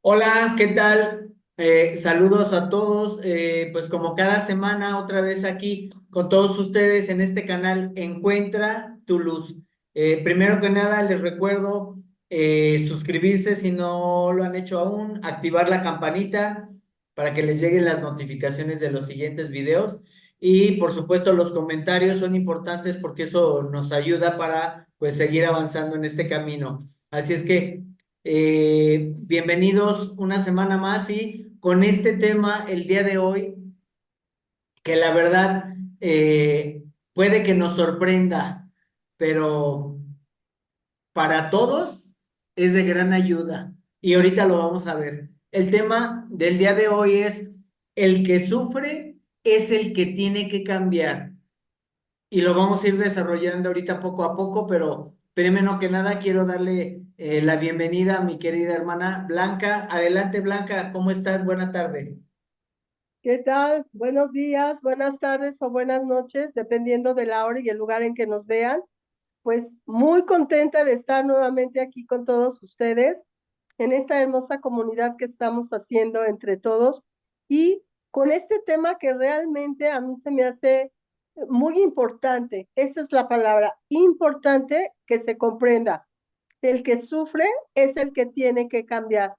Hola, ¿qué tal? Saludos a todos. Pues como cada semana, otra vez aquí con todos ustedes en este canal Encuentra tu Luz. Primero que nada, les recuerdo suscribirse si no lo han hecho aún, activar la campanita para que les lleguen las notificaciones de los siguientes videos. Y por supuesto, los comentarios son importantes porque eso nos ayuda para pues seguir avanzando en este camino. Así es que bienvenidos una semana más y con este tema el día de hoy, que la verdad puede que nos sorprenda, pero para todos es de gran ayuda y ahorita lo vamos a ver. El tema del día de hoy es: el que sufre es el que tiene que cambiar, y lo vamos a ir desarrollando ahorita poco a poco, pero primero que nada quiero darle la bienvenida a mi querida hermana Blanca. Adelante, Blanca, ¿cómo estás? Buena tarde. ¿Qué tal? Buenos días, buenas tardes o buenas noches, dependiendo de la hora y el lugar en que nos vean. Pues muy contenta de estar nuevamente aquí con todos ustedes en esta hermosa comunidad que estamos haciendo entre todos y con este tema que realmente a mí se me hace muy importante. Esa es la palabra, importante que se comprenda. El que sufre es el que tiene que cambiar.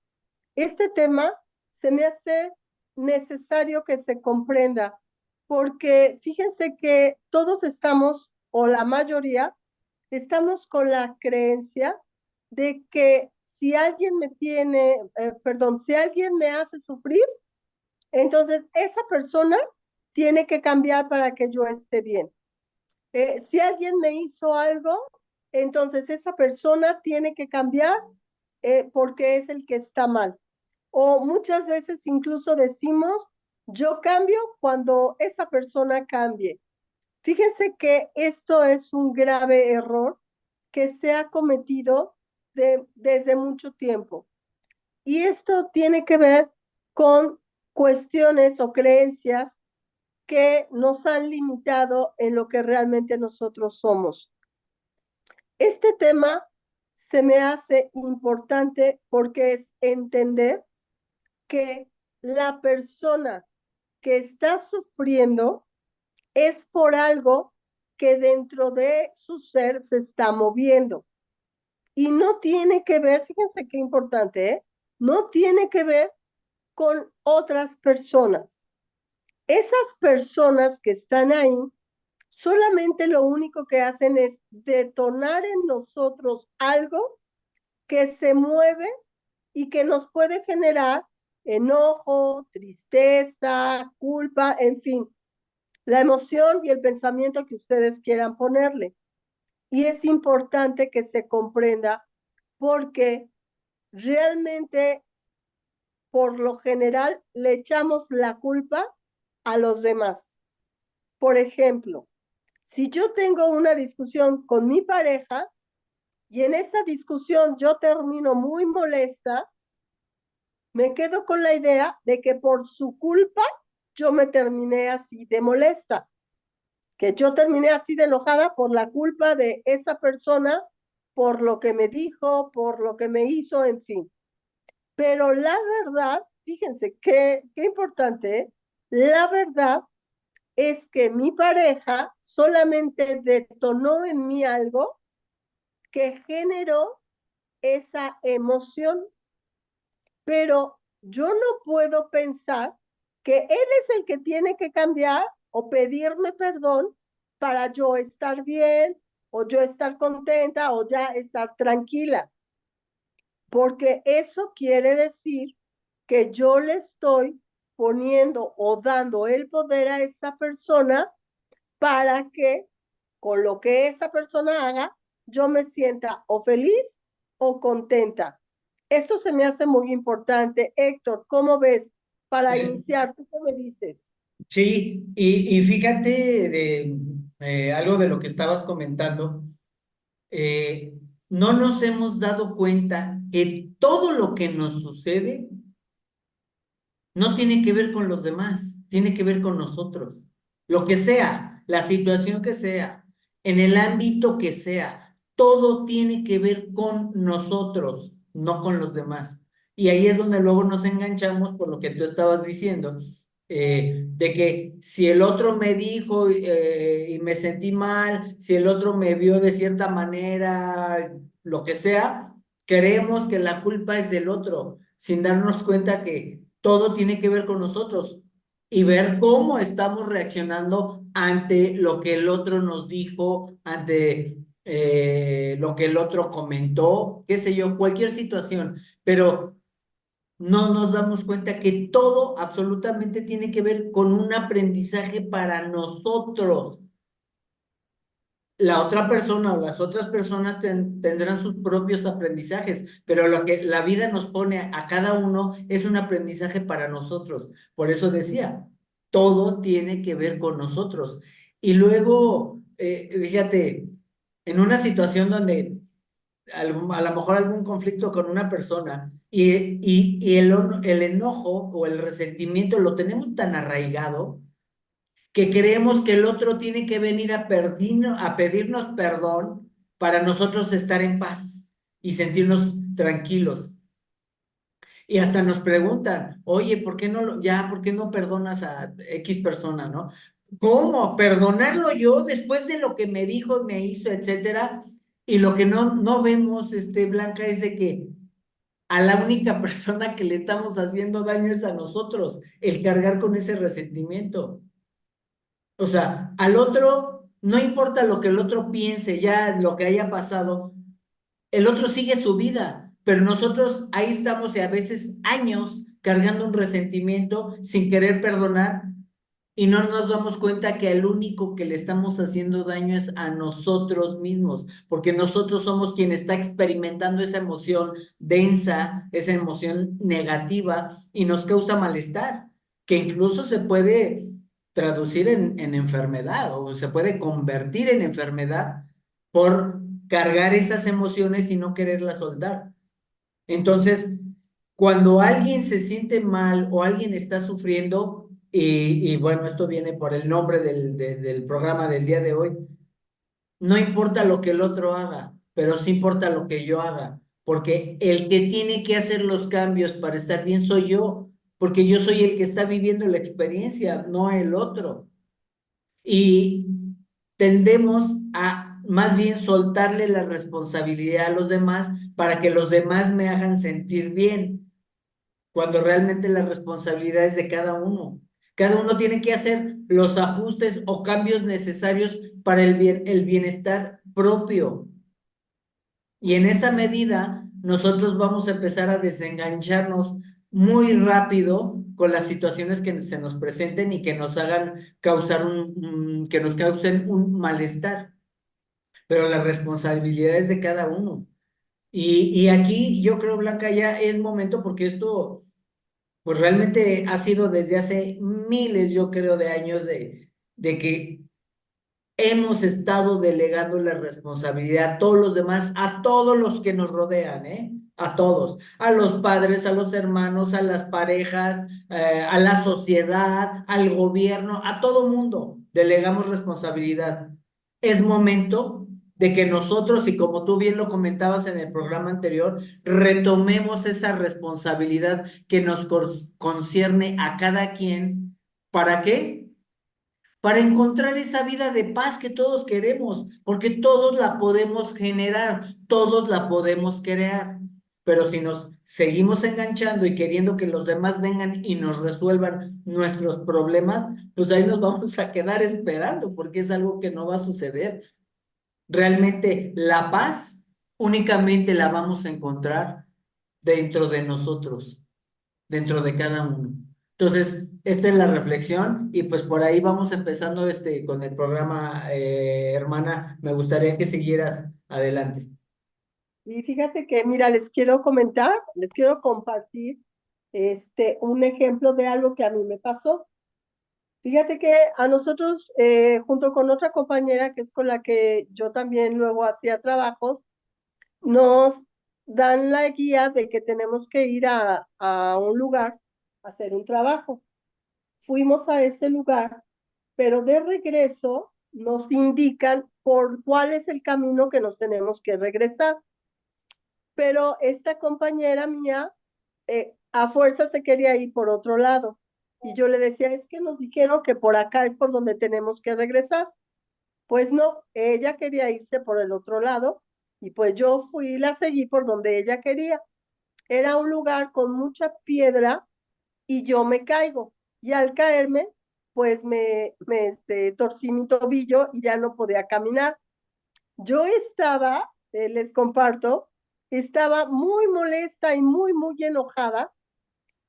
Este tema se me hace necesario que se comprenda, porque fíjense que todos estamos, o la mayoría, estamos con la creencia de que si alguien me tiene, perdón, si alguien me hace sufrir, entonces esa persona tiene que cambiar para que yo esté bien. Si alguien me hizo algo, entonces esa persona tiene que cambiar porque es el que está mal. O muchas veces incluso decimos, yo cambio cuando esa persona cambie. Fíjense que esto es un grave error que se ha cometido desde mucho tiempo. Y esto tiene que ver con cuestiones o creencias que nos han limitado en lo que realmente nosotros somos. Este tema se me hace importante porque es entender que la persona que está sufriendo es por algo que dentro de su ser se está moviendo. Y no tiene que ver, fíjense qué importante, ¿eh? No tiene que ver con otras personas. Esas personas que están ahí solamente lo único que hacen es detonar en nosotros algo que se mueve y que nos puede generar enojo, tristeza, culpa, en fin, la emoción y el pensamiento que ustedes quieran ponerle. Y es importante que se comprenda porque realmente, por lo general, le echamos la culpa a los demás. Por ejemplo, si yo tengo una discusión con mi pareja y en esta discusión yo termino muy molesta, me quedo con la idea de que por su culpa yo me terminé así de molesta, que yo terminé así de enojada por la culpa de esa persona, por lo que me dijo, por lo que me hizo, en fin. Pero la verdad, fíjense qué importante, ¿eh? La verdad es que mi pareja solamente detonó en mí algo que generó esa emoción, pero yo no puedo pensar que él es el que tiene que cambiar o pedirme perdón para yo estar bien o yo estar contenta o ya estar tranquila, porque eso quiere decir que yo le estoy poniendo o dando el poder a esa persona para que con lo que esa persona haga, yo me sienta o feliz o contenta. Esto se me hace muy importante. Héctor, ¿cómo ves? Para Eh, iniciar, ¿tú qué me dices? Sí, y fíjate de algo de lo que estabas comentando. eh, no nos hemos dado cuenta que todo lo que nos sucede no tiene que ver con los demás, tiene que ver con nosotros. Lo que sea, la situación que sea, en el ámbito que sea, todo tiene que ver con nosotros, no con los demás. Y ahí es donde luego nos enganchamos por lo que tú estabas diciendo, de que si el otro me dijo y me sentí mal, si el otro me vio de cierta manera, lo que sea, creemos que la culpa es del otro, sin darnos cuenta que todo tiene que ver con nosotros y ver cómo estamos reaccionando ante lo que el otro nos dijo, ante lo que el otro comentó, qué sé yo, cualquier situación, pero no nos damos cuenta que todo absolutamente tiene que ver con un aprendizaje para nosotros. La otra persona o las otras personas tendrán sus propios aprendizajes, pero lo que la vida nos pone a cada uno es un aprendizaje para nosotros. Por eso decía, todo tiene que ver con nosotros. Y luego, fíjate, en una situación donde a lo mejor algún conflicto con una persona y el enojo o el resentimiento lo tenemos tan arraigado que creemos que el otro tiene que venir a pedirnos perdón para nosotros estar en paz y sentirnos tranquilos. Y hasta nos preguntan, oye, ¿por qué no por qué no perdonas a X persona, ¿no? ¿Cómo? ¿Perdonarlo yo después de lo que me dijo, me hizo, etcétera? Y lo que no vemos, Blanca, es de que a la única persona que le estamos haciendo daño es a nosotros, el cargar con ese resentimiento. O sea, al otro, no importa lo que el otro piense, ya lo que haya pasado, el otro sigue su vida, pero nosotros ahí estamos y a veces años cargando un resentimiento sin querer perdonar y no nos damos cuenta que el único que le estamos haciendo daño es a nosotros mismos, porque nosotros somos quien está experimentando esa emoción densa, esa emoción negativa y nos causa malestar, que incluso se puede traducir en enfermedad o se puede convertir en enfermedad por cargar esas emociones y no quererlas soltar. Entonces, cuando alguien se siente mal o alguien está sufriendo, y bueno, esto viene por el nombre del programa del día de hoy, no importa lo que el otro haga, pero sí importa lo que yo haga, porque el que tiene que hacer los cambios para estar bien soy yo, porque yo soy el que está viviendo la experiencia, no el otro. Y tendemos a más bien soltarle la responsabilidad a los demás para que los demás me hagan sentir bien, cuando realmente la responsabilidad es de cada uno. Cada uno tiene que hacer los ajustes o cambios necesarios para el bienestar propio. Y en esa medida, nosotros vamos a empezar a desengancharnos muy rápido con las situaciones que se nos presenten y que nos hagan causar que nos causen un malestar. Pero la responsabilidad es de cada uno. Y aquí yo creo, Blanca, ya es momento porque esto pues realmente ha sido desde hace miles, yo creo, de años de que hemos estado delegando la responsabilidad a todos los demás, a todos los que nos rodean, ¿eh? A todos, a los padres, a los hermanos, a las parejas, a la sociedad, al gobierno, a todo mundo delegamos responsabilidad. Es momento de que nosotros, y como tú bien lo comentabas en el programa anterior, retomemos esa responsabilidad que nos concierne a cada quien. ¿Para qué? Para encontrar esa vida de paz que todos queremos, porque todos la podemos generar, todos la podemos crear. Pero si nos seguimos enganchando y queriendo que los demás vengan y nos resuelvan nuestros problemas, pues ahí nos vamos a quedar esperando, porque es algo que no va a suceder. Realmente la paz únicamente la vamos a encontrar dentro de nosotros, dentro de cada uno. Entonces, esta es la reflexión y pues por ahí vamos empezando con el programa, hermana. Me gustaría que siguieras adelante. Y fíjate que, mira, les quiero comentar, les quiero compartir un ejemplo de algo que a mí me pasó. Fíjate que a nosotros, junto con otra compañera que es con la que yo también luego hacía trabajos, nos dan la guía de que tenemos que ir a un lugar a hacer un trabajo. Fuimos a ese lugar, pero de regreso nos indican por cuál es el camino que nos tenemos que regresar. Pero esta compañera mía a fuerza se quería ir por otro lado. Y yo le decía, es que nos dijeron que por acá es por donde tenemos que regresar. Pues no, ella quería irse por el otro lado y pues yo fui y la seguí por donde ella quería. Era un lugar con mucha piedra y yo me caigo. Y al caerme, pues torcí mi tobillo y ya no podía caminar. Yo estaba, les comparto, estaba muy molesta y muy enojada.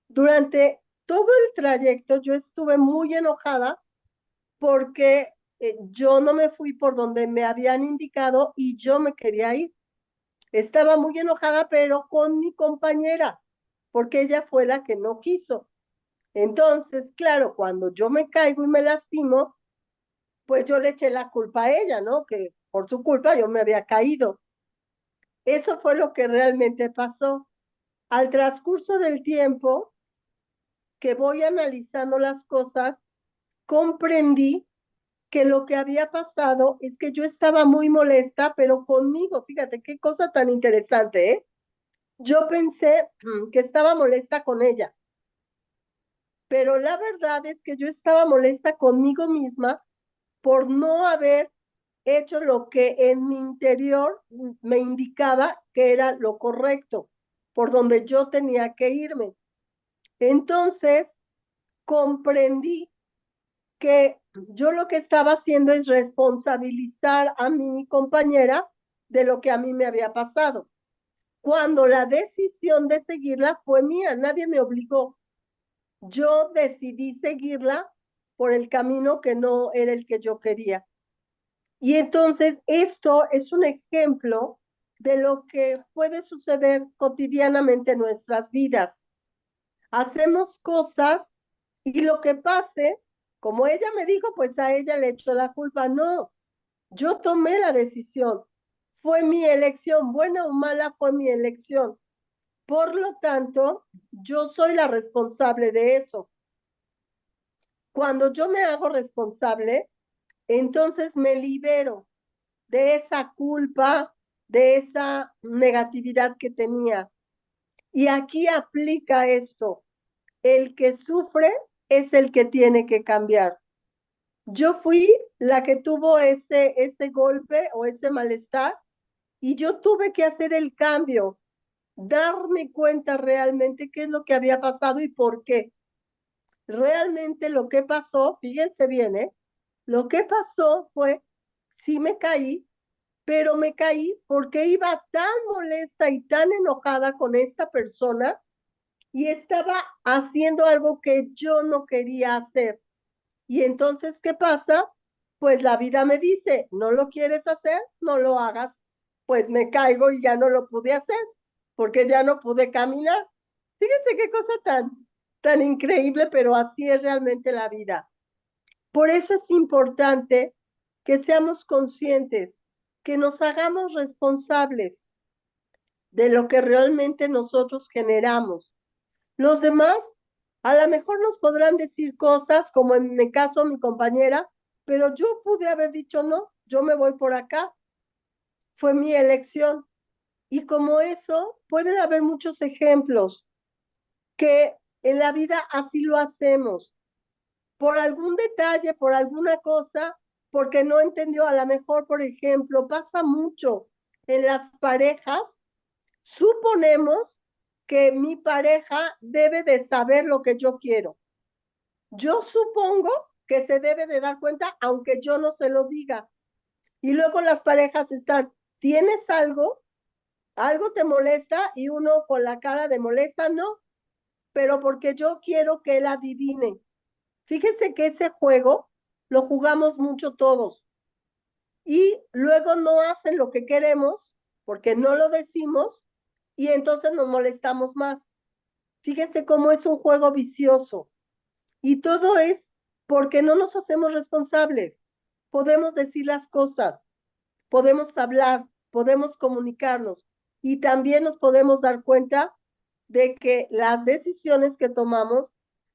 Durante todo el trayecto yo estuve muy enojada porque yo no me fui por donde me habían indicado y yo me quería ir. Estaba muy enojada, pero con mi compañera, porque ella fue la que no quiso. Entonces, claro, cuando yo me caigo y me lastimo, pues yo le eché la culpa a ella, ¿no? Que por su culpa yo me había caído. Eso fue lo que realmente pasó. Al transcurso del tiempo que voy analizando las cosas, comprendí que lo que había pasado es que yo estaba muy molesta, pero conmigo, fíjate qué cosa tan interesante, ¿eh? Yo pensé que estaba molesta con ella, pero la verdad es que yo estaba molesta conmigo misma por no haber hecho lo que en mi interior me indicaba que era lo correcto, por donde yo tenía que irme. Entonces, comprendí que yo lo que estaba haciendo es responsabilizar a mi compañera de lo que a mí me había pasado, cuando la decisión de seguirla fue mía, nadie me obligó. Yo decidí seguirla por el camino que no era el que yo quería. Y entonces esto es un ejemplo de lo que puede suceder cotidianamente en nuestras vidas. Hacemos cosas y lo que pase, como ella me dijo, pues a ella le echó la culpa. No, yo tomé la decisión. Fue mi elección, buena o mala fue mi elección. Por lo tanto, yo soy la responsable de eso. Cuando yo me hago responsable, entonces me libero de esa culpa, de esa negatividad que tenía. Y aquí aplica esto. El que sufre es el que tiene que cambiar. Yo fui la que tuvo ese golpe o ese malestar y yo tuve que hacer el cambio, darme cuenta realmente qué es lo que había pasado y por qué. Realmente lo que pasó, fíjense bien, ¿eh? Lo que pasó fue, sí me caí, pero me caí porque iba tan molesta y tan enojada con esta persona y estaba haciendo algo que yo no quería hacer. Y entonces, ¿qué pasa? Pues la vida me dice, no lo quieres hacer, no lo hagas. Pues me caigo y ya no lo pude hacer porque ya no pude caminar. Fíjense qué cosa tan increíble, pero así es realmente la vida. Por eso es importante que seamos conscientes, que nos hagamos responsables de lo que realmente nosotros generamos. Los demás a lo mejor nos podrán decir cosas, como en el caso de mi compañera, pero yo pude haber dicho no, yo me voy por acá, fue mi elección. Y como eso, pueden haber muchos ejemplos que en la vida así lo hacemos, por algún detalle, por alguna cosa, porque no entendió, a lo mejor, por ejemplo, pasa mucho en las parejas, suponemos que mi pareja debe de saber lo que yo quiero. Yo supongo que se debe de dar cuenta, aunque yo no se lo diga. Y luego las parejas están, ¿tienes algo? ¿Algo te molesta? Y uno con la cara de molesta, no, pero porque yo quiero que él adivine. Fíjense que ese juego lo jugamos mucho todos y luego no hacen lo que queremos porque no lo decimos y entonces nos molestamos más. Fíjense cómo es un juego vicioso. Y todo es porque no nos hacemos responsables. Podemos decir las cosas, podemos hablar, podemos comunicarnos y también nos podemos dar cuenta de que las decisiones que tomamos,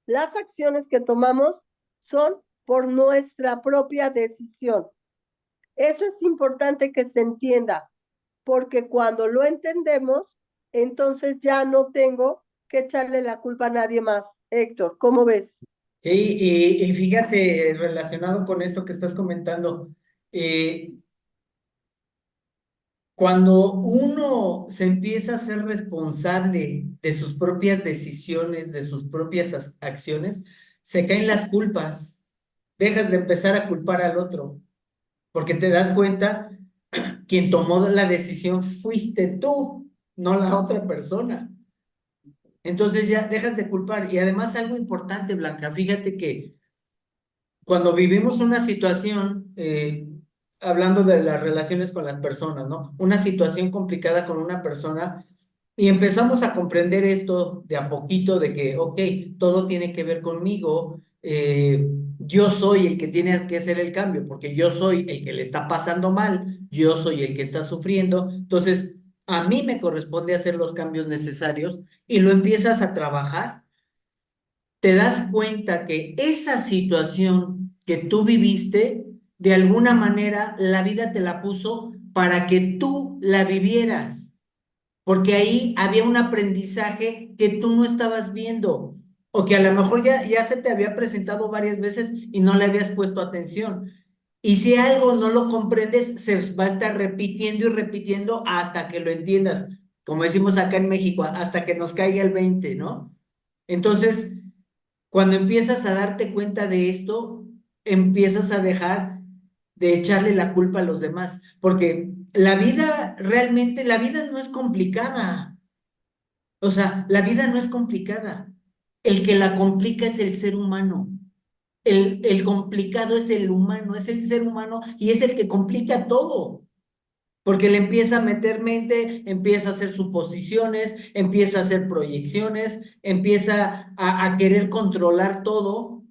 las acciones que tomamos son por nuestra propia decisión. Eso es importante que se entienda, porque cuando lo entendemos, entonces ya no tengo que echarle la culpa a nadie más. Héctor, ¿cómo ves? Sí, y fíjate, relacionado con esto que estás comentando, eh, cuando uno se empieza a ser responsable de sus propias decisiones, de sus propias acciones, se caen las culpas. Dejas de empezar a culpar al otro, porque te das cuenta, quien tomó la decisión fuiste tú, no la otra persona. Entonces ya dejas de culpar. Y además algo importante, Blanca, fíjate que cuando vivimos una situación, hablando de las relaciones con las personas, ¿no? Una situación complicada con una persona y empezamos a comprender esto de a poquito, de que, ok, todo tiene que ver conmigo, yo soy el que tiene que hacer el cambio, porque yo soy el que le está pasando mal, yo soy el que está sufriendo, entonces a mí me corresponde hacer los cambios necesarios y lo empiezas a trabajar, te das cuenta que esa situación que tú viviste, de alguna manera la vida te la puso para que tú la vivieras, porque ahí había un aprendizaje que tú no estabas viendo, o que a lo mejor ya se te había presentado varias veces y no le habías puesto atención. Y si algo no lo comprendes, se va a estar repitiendo y repitiendo hasta que lo entiendas, como decimos acá en México, hasta que nos caiga el 20, ¿no? Entonces, cuando empiezas a darte cuenta de esto, empiezas a dejar de echarle la culpa a los demás, porque la vida realmente, la vida no es complicada. O sea, la vida no es complicada. El que la complica es el ser humano. El complicado es el humano, es el ser humano y es el que complica todo. Porque le empieza a meter mente, empieza a hacer suposiciones, empieza a hacer proyecciones, empieza a querer controlar todo.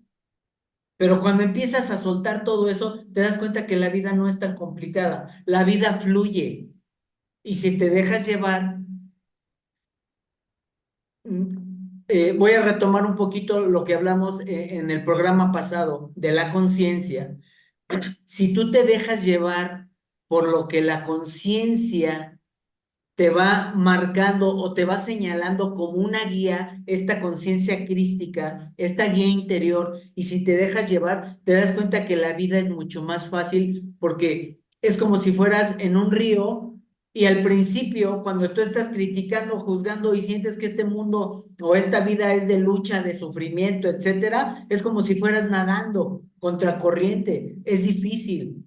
Pero cuando empiezas a soltar todo eso, te das cuenta que la vida no es tan complicada. La vida fluye. Y si te dejas llevar, voy a retomar un poquito lo que hablamos en el programa pasado de la conciencia. Si tú te dejas llevar por lo que la conciencia te va marcando o te va señalando como una guía, esta conciencia crística, esta guía interior, y si te dejas llevar, te das cuenta que la vida es mucho más fácil porque es como si fueras en un río y al principio, cuando tú estás criticando, juzgando y sientes que este mundo o esta vida es de lucha, de sufrimiento, etcétera, es como si fueras nadando contra corriente, es difícil.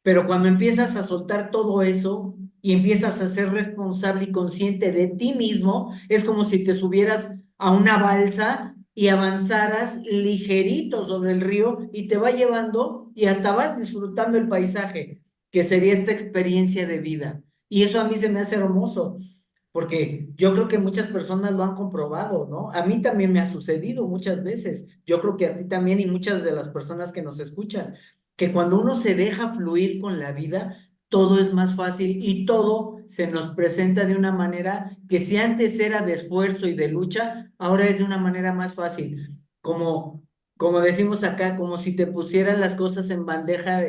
Pero cuando empiezas a soltar todo eso y empiezas a ser responsable y consciente de ti mismo, es como si te subieras a una balsa y avanzaras ligerito sobre el río y te va llevando y hasta vas disfrutando el paisaje, que sería esta experiencia de vida. Y eso a mí se me hace hermoso, porque yo creo que muchas personas lo han comprobado, ¿no? A mí también me ha sucedido muchas veces, yo creo que a ti también y muchas de las personas que nos escuchan, que cuando uno se deja fluir con la vida, todo es más fácil y todo se nos presenta de una manera que si antes era de esfuerzo y de lucha, ahora es de una manera más fácil, como, como decimos acá, como si te pusieran las cosas en bandeja,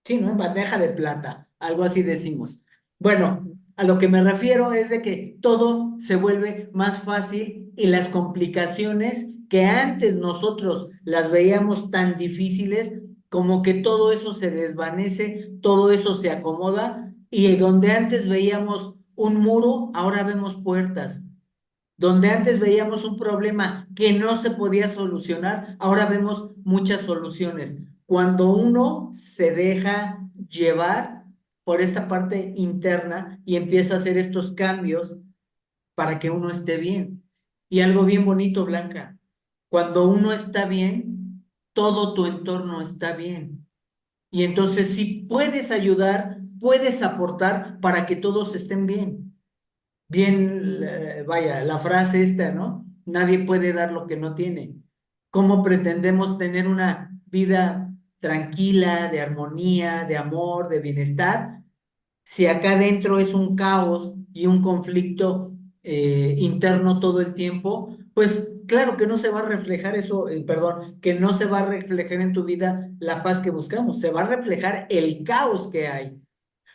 sí, ¿no? En bandeja de plata, algo así decimos. Bueno, a lo que me refiero es de que todo se vuelve más fácil y las complicaciones que antes nosotros las veíamos tan difíciles, como que todo eso se desvanece, todo eso se acomoda y donde antes veíamos un muro, ahora vemos puertas. Donde antes veíamos un problema que no se podía solucionar, ahora vemos muchas soluciones. Cuando uno se deja llevar por esta parte interna y empieza a hacer estos cambios para que uno esté bien. Y algo bien bonito, Blanca, cuando uno está bien, todo tu entorno está bien. Y entonces si puedes ayudar, puedes aportar para que todos estén bien. Bien, vaya, la frase esta, ¿no? Nadie puede dar lo que no tiene. ¿Cómo pretendemos tener una vida tranquila, de armonía, de amor, de bienestar, si acá adentro es un caos y un conflicto interno todo el tiempo? Pues claro que no se va a reflejar eso, perdón, que no se va a reflejar en tu vida la paz que buscamos, se va a reflejar el caos que hay.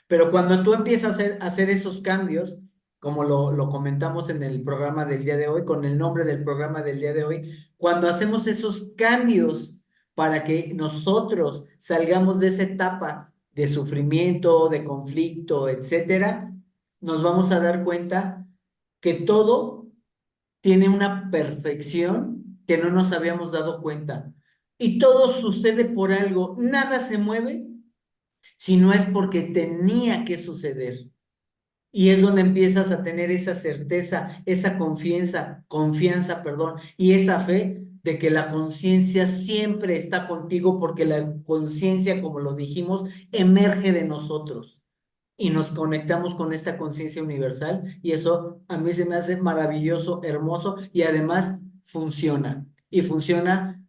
Pero cuando tú empiezas a hacer esos cambios, como lo comentamos en el programa del día de hoy, con el nombre del programa del día de hoy, cuando hacemos esos cambios para que nosotros salgamos de esa etapa de sufrimiento, de conflicto, etcétera, nos vamos a dar cuenta que todo tiene una perfección que no nos habíamos dado cuenta. Y todo sucede por algo, nada se mueve si no es porque tenía que suceder. Y es donde empiezas a tener esa certeza, esa confianza, perdón, y esa fe de que la conciencia siempre está contigo porque la conciencia, como lo dijimos, emerge de nosotros y nos conectamos con esta conciencia universal y eso a mí se me hace maravilloso, hermoso y además funciona y funciona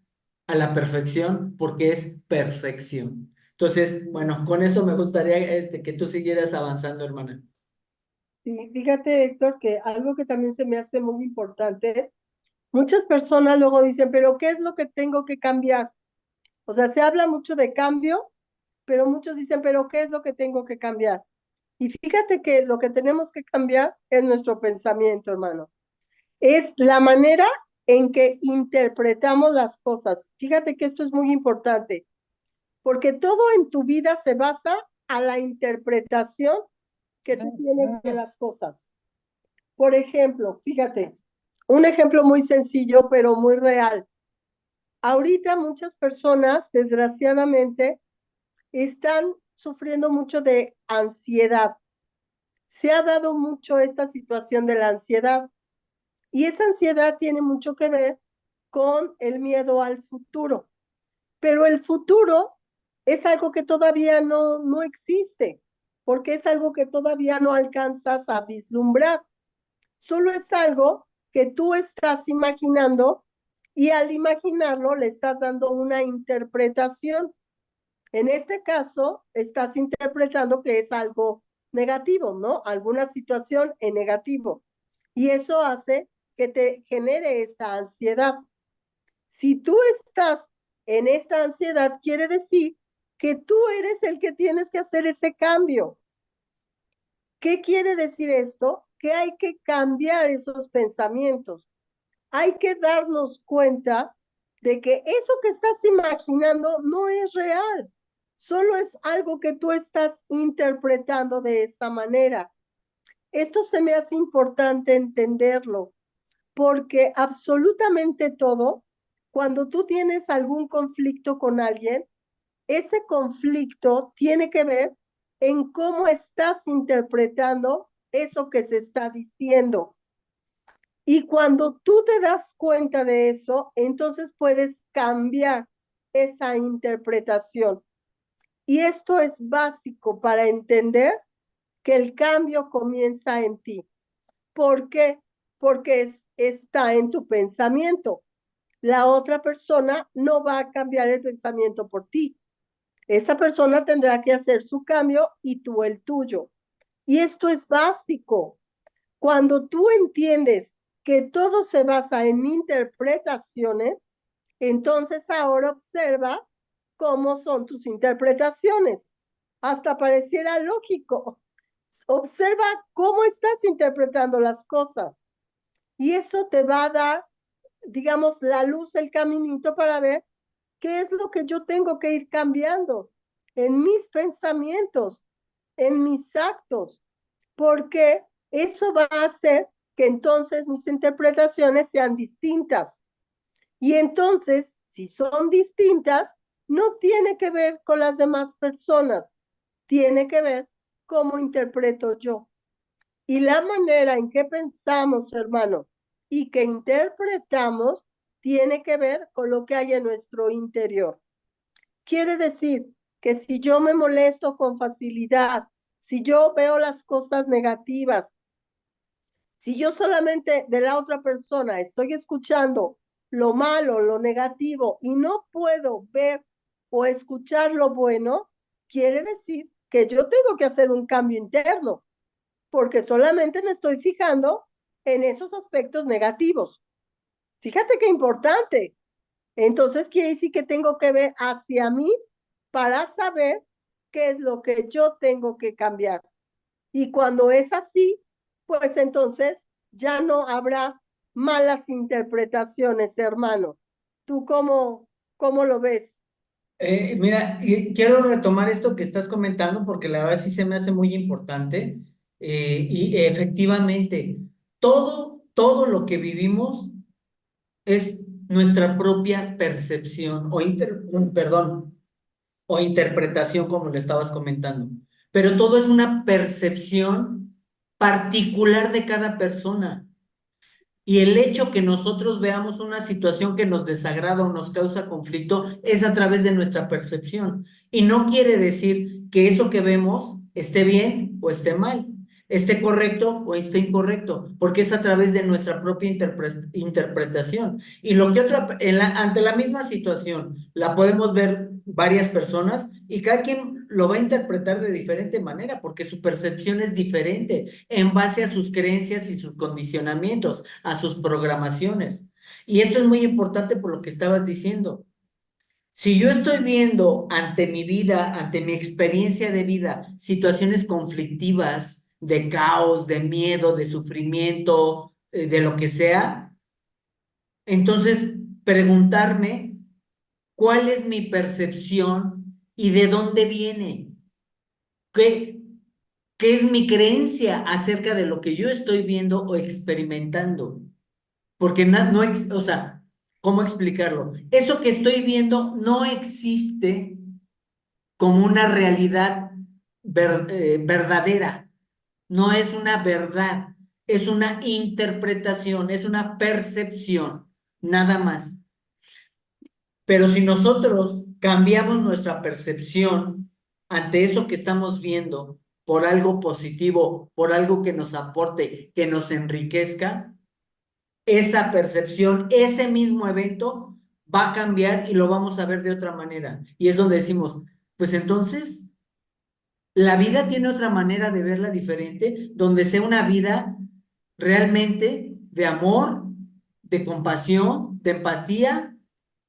a la perfección porque es perfección. Entonces, bueno, con esto me gustaría que tú siguieras avanzando, hermana. Sí, fíjate, Héctor, que algo que también se me hace muy importante, muchas personas luego dicen, pero ¿qué es lo que tengo que cambiar? O sea, se habla mucho de cambio, pero muchos dicen, pero ¿qué es lo que tengo que cambiar? Y fíjate que lo que tenemos que cambiar es nuestro pensamiento, hermano. Es la manera en que interpretamos las cosas. Fíjate que esto es muy importante, porque todo en tu vida se basa a la interpretación que tú tienes de las cosas. Por ejemplo, fíjate, un ejemplo muy sencillo, pero muy real. Ahorita muchas personas, desgraciadamente, están sufriendo mucho de ansiedad. Se ha dado mucho esta situación de la ansiedad y esa ansiedad tiene mucho que ver con el miedo al futuro. Pero el futuro es algo que todavía no existe, porque es algo que todavía no alcanzas a vislumbrar. Solo es algo que tú estás imaginando y al imaginarlo le estás dando una interpretación. En este caso, estás interpretando que es algo negativo, ¿no? Alguna situación en negativo. Y eso hace que te genere esta ansiedad. Si tú estás en esta ansiedad, quiere decir que tú eres el que tienes que hacer ese cambio. ¿Qué quiere decir esto? Que hay que cambiar esos pensamientos. Hay que darnos cuenta de que eso que estás imaginando no es real. Solo es algo que tú estás interpretando de esa manera. Esto se me hace importante entenderlo, porque absolutamente todo, cuando tú tienes algún conflicto con alguien, ese conflicto tiene que ver en cómo estás interpretando eso que se está diciendo. Y cuando tú te das cuenta de eso, entonces puedes cambiar esa interpretación. Y esto es básico para entender que el cambio comienza en ti. ¿Por qué? Porque está en tu pensamiento. La otra persona no va a cambiar el pensamiento por ti. Esa persona tendrá que hacer su cambio y tú el tuyo. Y esto es básico. Cuando tú entiendes que todo se basa en interpretaciones, entonces ahora observa cómo son tus interpretaciones. Hasta pareciera lógico. Observa cómo estás interpretando las cosas. Y eso te va a dar, digamos, la luz, el caminito para ver qué es lo que yo tengo que ir cambiando en mis pensamientos, en mis actos, porque eso va a hacer que entonces mis interpretaciones sean distintas. Y entonces, si son distintas, no tiene que ver con las demás personas, tiene que ver cómo interpreto yo. Y la manera en que pensamos, hermano, y que interpretamos, tiene que ver con lo que hay en nuestro interior. Quiere decir que si yo me molesto con facilidad, si yo veo las cosas negativas, si yo solamente de la otra persona estoy escuchando lo malo, lo negativo y no puedo ver o escuchar lo bueno, quiere decir que yo tengo que hacer un cambio interno, porque solamente me estoy fijando en esos aspectos negativos. Fíjate qué importante. Entonces quiere decir que tengo que ver hacia mí para saber qué es lo que yo tengo que cambiar. Y cuando es así, pues entonces ya no habrá malas interpretaciones, hermano. ¿Tú cómo lo ves? Mira, y quiero retomar esto que estás comentando porque la verdad sí se me hace muy importante. Y efectivamente, todo lo que vivimos es nuestra propia percepción perdón, o interpretación, como le estabas comentando. Pero todo es una percepción particular de cada persona. Y el hecho que nosotros veamos una situación que nos desagrada o nos causa conflicto es a través de nuestra percepción. Y no quiere decir que eso que vemos esté bien o esté mal, esté correcto o esté incorrecto, porque es a través de nuestra propia interpretación. Y lo que ante la misma situación la podemos ver varias personas y cada quien lo va a interpretar de diferente manera, porque su percepción es diferente en base a sus creencias y sus condicionamientos, a sus programaciones. Y esto es muy importante por lo que estabas diciendo. Si yo estoy viendo ante mi vida, ante mi experiencia de vida, situaciones conflictivas, de caos, de miedo, de sufrimiento, de lo que sea, entonces preguntarme cuál es mi percepción y de dónde viene, qué, qué es mi creencia acerca de lo que yo estoy viendo o experimentando. Porque no, o sea, ¿cómo explicarlo? Eso que estoy viendo no existe como una realidad verdadera, no es una verdad, es una interpretación, es una percepción, nada más. Pero si nosotros cambiamos nuestra percepción ante eso que estamos viendo por algo positivo, por algo que nos aporte, que nos enriquezca, esa percepción, ese mismo evento va a cambiar y lo vamos a ver de otra manera. Y es donde decimos, pues entonces, la vida tiene otra manera de verla diferente, donde sea una vida realmente de amor, de compasión, de empatía,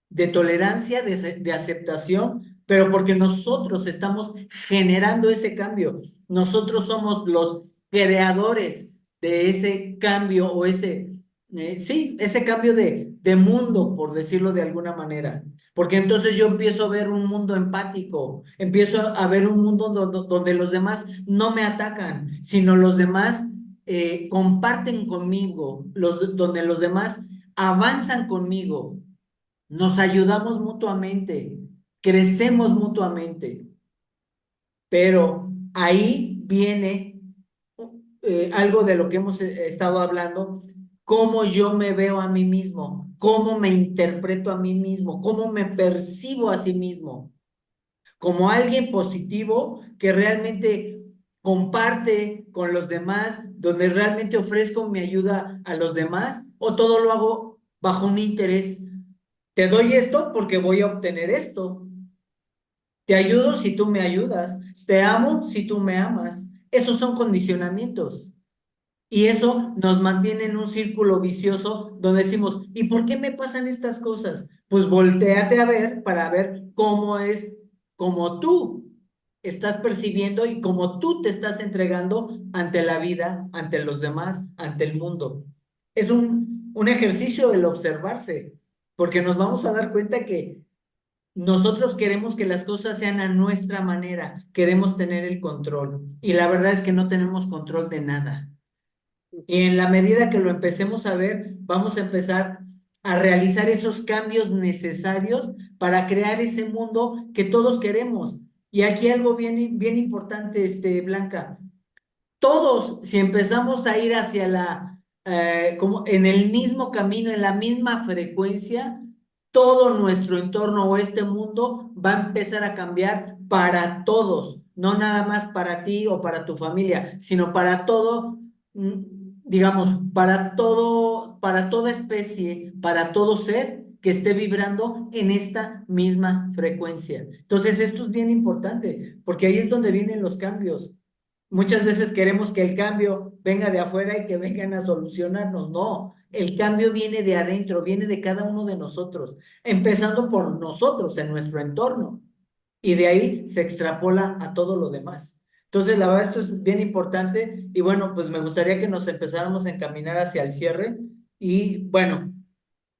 de tolerancia, de aceptación, pero porque nosotros estamos generando ese cambio. Nosotros somos los creadores de ese cambio o sí, ese cambio de mundo, por decirlo de alguna manera. Porque entonces yo empiezo a ver un mundo empático, empiezo a ver un mundo donde los demás no me atacan, sino los demás comparten conmigo, donde los demás avanzan conmigo, nos ayudamos mutuamente, crecemos mutuamente, pero ahí viene algo de lo que hemos estado hablando, cómo yo me veo a mí mismo, cómo me interpreto a mí mismo, cómo me percibo a sí mismo, como alguien positivo que realmente comparte con los demás, donde realmente ofrezco mi ayuda a los demás, o todo lo hago bajo un interés. Te doy esto porque voy a obtener esto. Te ayudo si tú me ayudas. Te amo si tú me amas. Esos son condicionamientos. Y eso nos mantiene en un círculo vicioso donde decimos, ¿y por qué me pasan estas cosas? Pues voltéate a ver para ver cómo es, cómo tú estás percibiendo y cómo tú te estás entregando ante la vida, ante los demás, ante el mundo. Es un ejercicio el observarse, porque nos vamos a dar cuenta que nosotros queremos que las cosas sean a nuestra manera, queremos tener el control y la verdad es que no tenemos control de nada. Y en la medida que lo empecemos a ver, vamos a empezar a realizar esos cambios necesarios para crear ese mundo que todos queremos. Y aquí algo bien importante, Blanca. Todos, si empezamos a ir hacia como en el mismo camino, en la misma frecuencia, todo nuestro entorno o este mundo va a empezar a cambiar para todos, no nada más para ti o para tu familia, sino para todo, digamos, para toda especie, para todo ser que esté vibrando en esta misma frecuencia. Entonces, esto es bien importante, porque ahí es donde vienen los cambios. Muchas veces queremos que el cambio venga de afuera y que vengan a solucionarnos. No, el cambio viene de adentro, viene de cada uno de nosotros, empezando por nosotros en nuestro entorno. Y de ahí se extrapola a todo lo demás. Entonces, la verdad, esto es bien importante y bueno, pues me gustaría que nos empezáramos a encaminar hacia el cierre y bueno,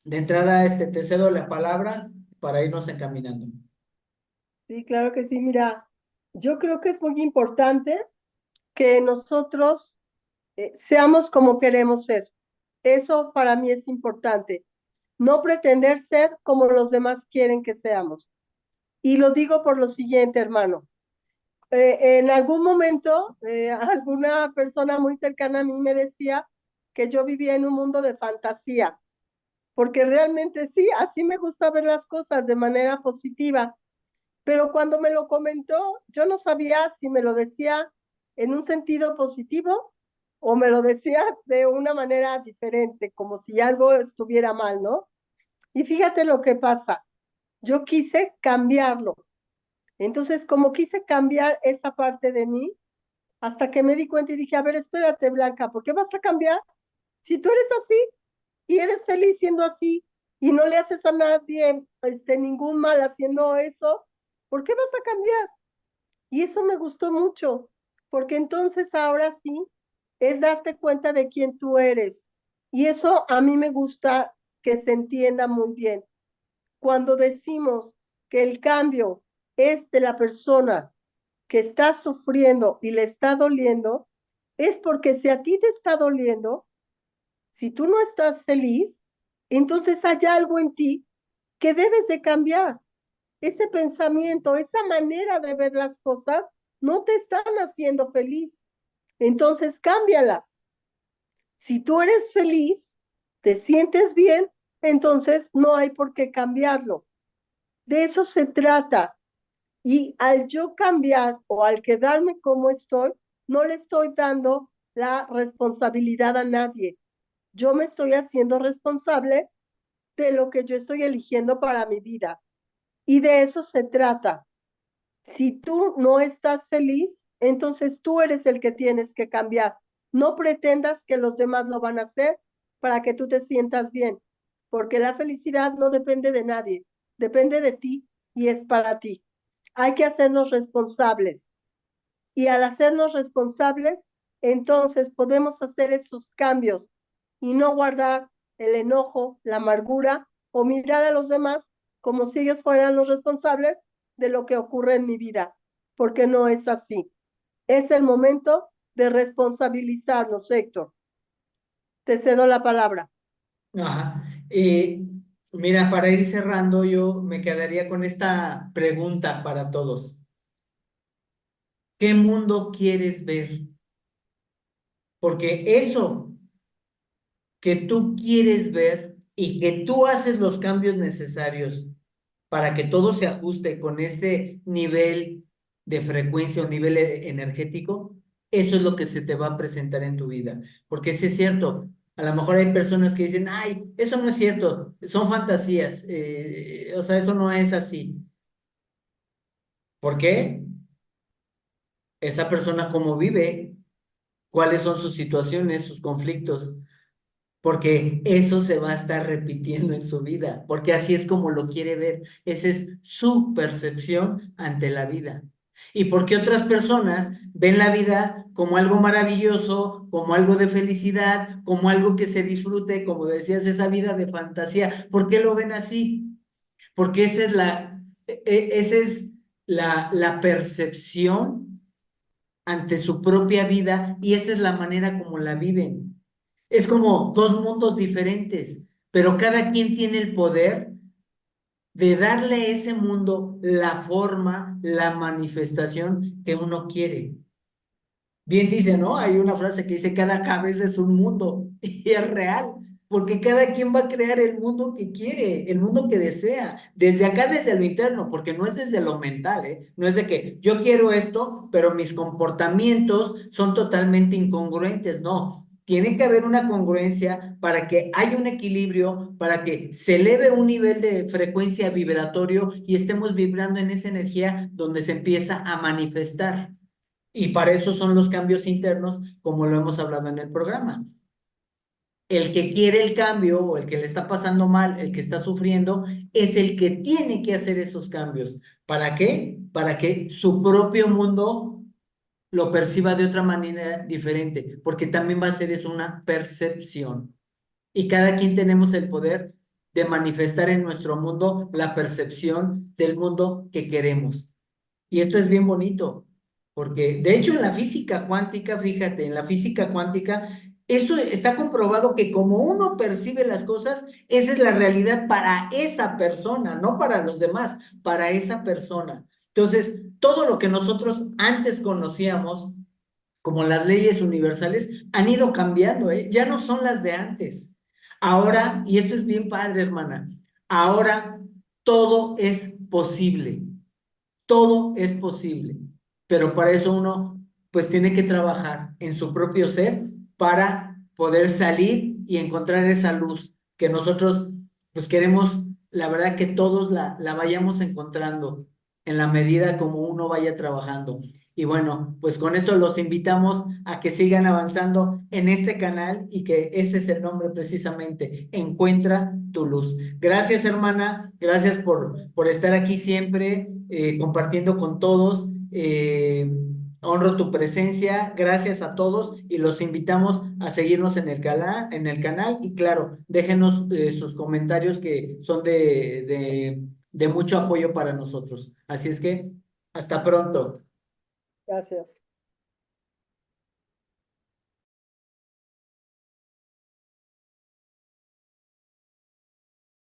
de entrada, te cedo la palabra para irnos encaminando. Sí, claro que sí. Mira, yo creo que es muy importante que nosotros seamos como queremos ser. Eso para mí es importante. No pretender ser como los demás quieren que seamos. Y lo digo por lo siguiente, hermano. En algún momento, alguna persona muy cercana a mí me decía que yo vivía en un mundo de fantasía, porque realmente sí, así me gusta ver las cosas de manera positiva. Pero cuando me lo comentó, yo no sabía si me lo decía en un sentido positivo o me lo decía de una manera diferente, como si algo estuviera mal, ¿no? Y fíjate lo que pasa, yo quise cambiarlo. Entonces, como quise cambiar esa parte de mí, hasta que me di cuenta y dije, a ver, espérate, Blanca, ¿por qué vas a cambiar? Si tú eres así y eres feliz siendo así y no le haces a nadie ningún mal haciendo eso, ¿por qué vas a cambiar? Y eso me gustó mucho, porque entonces ahora sí es darte cuenta de quién tú eres. Y eso a mí me gusta que se entienda muy bien. Cuando decimos que el cambio es de la persona que está sufriendo y le está doliendo, es porque si a ti te está doliendo, si tú no estás feliz, entonces hay algo en ti que debes de cambiar. Ese pensamiento, esa manera de ver las cosas, no te están haciendo feliz. Entonces, cámbialas. Si tú eres feliz, te sientes bien, entonces no hay por qué cambiarlo. De eso se trata. Y al yo cambiar o al quedarme como estoy, no le estoy dando la responsabilidad a nadie. Yo me estoy haciendo responsable de lo que yo estoy eligiendo para mi vida. Y de eso se trata. Si tú no estás feliz, entonces tú eres el que tienes que cambiar. No pretendas que los demás lo van a hacer para que tú te sientas bien, porque la felicidad no depende de nadie, depende de ti y es para ti. Hay que hacernos responsables y al hacernos responsables, entonces podemos hacer esos cambios y no guardar el enojo, la amargura o mirar a los demás como si ellos fueran los responsables de lo que ocurre en mi vida, porque no es así. Es el momento de responsabilizarnos, Héctor. Te cedo la palabra. Ajá. Mira, para ir cerrando, yo me quedaría con esta pregunta para todos. ¿Qué mundo quieres ver? Porque eso que tú quieres ver y que tú haces los cambios necesarios para que todo se ajuste con este nivel de frecuencia o nivel energético, eso es lo que se te va a presentar en tu vida. Porque sí es cierto, a lo mejor hay personas que dicen, ay, eso no es cierto, son fantasías, o sea, eso no es así. ¿Por qué? Esa persona cómo vive, cuáles son sus situaciones, sus conflictos. Porque eso se va a estar repitiendo en su vida, porque así es como lo quiere ver. Esa es su percepción ante la vida. Y porque otras personas ven la vida como algo maravilloso, como algo de felicidad, como algo que se disfrute, como decías, esa vida de fantasía. ¿Por qué lo ven así? Porque esa es la percepción ante su propia vida y esa es la manera como la viven. Es como dos mundos diferentes, pero cada quien tiene el poder de darle a ese mundo la forma, la manifestación que uno quiere. Bien dice, ¿no? Hay una frase que dice, cada cabeza es un mundo, y es real, porque cada quien va a crear el mundo que quiere, el mundo que desea, desde acá, desde lo interno, porque no es desde lo mental, ¿eh? No es de que yo quiero esto, pero mis comportamientos son totalmente incongruentes, no. Tiene que haber una congruencia para que haya un equilibrio, para que se eleve un nivel de frecuencia vibratorio y estemos vibrando en esa energía donde se empieza a manifestar. Y para eso son los cambios internos, como lo hemos hablado en el programa. El que quiere el cambio o el que le está pasando mal, el que está sufriendo, es el que tiene que hacer esos cambios. ¿Para qué? Para que su propio mundo lo perciba de otra manera diferente, porque también va a ser eso una percepción. Y cada quien tenemos el poder de manifestar en nuestro mundo la percepción del mundo que queremos. Y esto es bien bonito, porque de hecho en la física cuántica, fíjate, en la física cuántica, esto está comprobado que como uno percibe las cosas, esa es la realidad para esa persona, no para los demás, para esa persona. Entonces, todo lo que nosotros antes conocíamos como las leyes universales han ido cambiando, ¿eh? Ya no son las de antes. Ahora, y esto es bien padre, hermana, ahora todo es posible. Todo es posible, pero para eso uno pues tiene que trabajar en su propio ser para poder salir y encontrar esa luz que nosotros pues queremos, la verdad que todos la vayamos encontrando en la medida como uno vaya trabajando. Y bueno, pues con esto los invitamos a que sigan avanzando en este canal y que ese es el nombre precisamente, Encuentra tu luz. Gracias, hermana, gracias por estar aquí siempre compartiendo con todos. Honro tu presencia, gracias a todos y los invitamos a seguirnos en el canal y claro, déjenos sus comentarios que son de mucho apoyo para nosotros. Así es que, hasta pronto. Gracias.